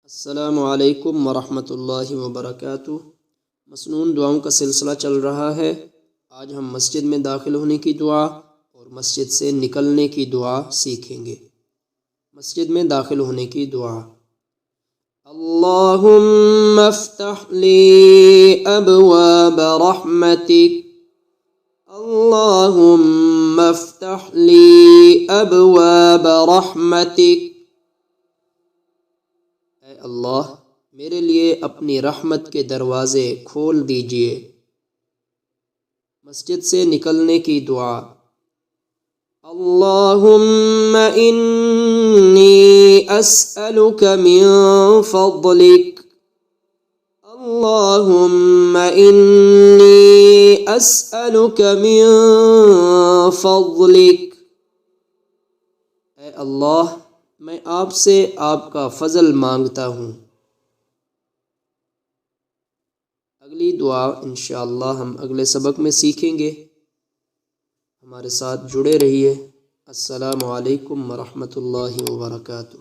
السلام علیکم ورحمۃ اللہ وبرکاتہ۔ مسنون دعاؤں کا سلسلہ چل رہا ہے۔ آج ہم مسجد میں داخل ہونے کی دعا اور مسجد سے نکلنے کی دعا سیکھیں گے۔ مسجد میں داخل ہونے کی دعا: اللہم افتح لی ابواب رحمتک، اللہم افتح لی ابواب رحمتک۔ اے اللہ، میرے لیے اپنی رحمت کے دروازے کھول دیجئے۔ مسجد سے نکلنے کی دعا: اللہم انی اسألک من فضلک، اللہم انی اسألک من فضلک۔ اے اللہ، میں آپ سے آپ کا فضل مانگتا ہوں۔ اگلی دعا انشاءاللہ ہم اگلے سبق میں سیکھیں گے۔ ہمارے ساتھ جڑے رہیے۔ السلام علیکم ورحمۃ اللہ وبرکاتہ۔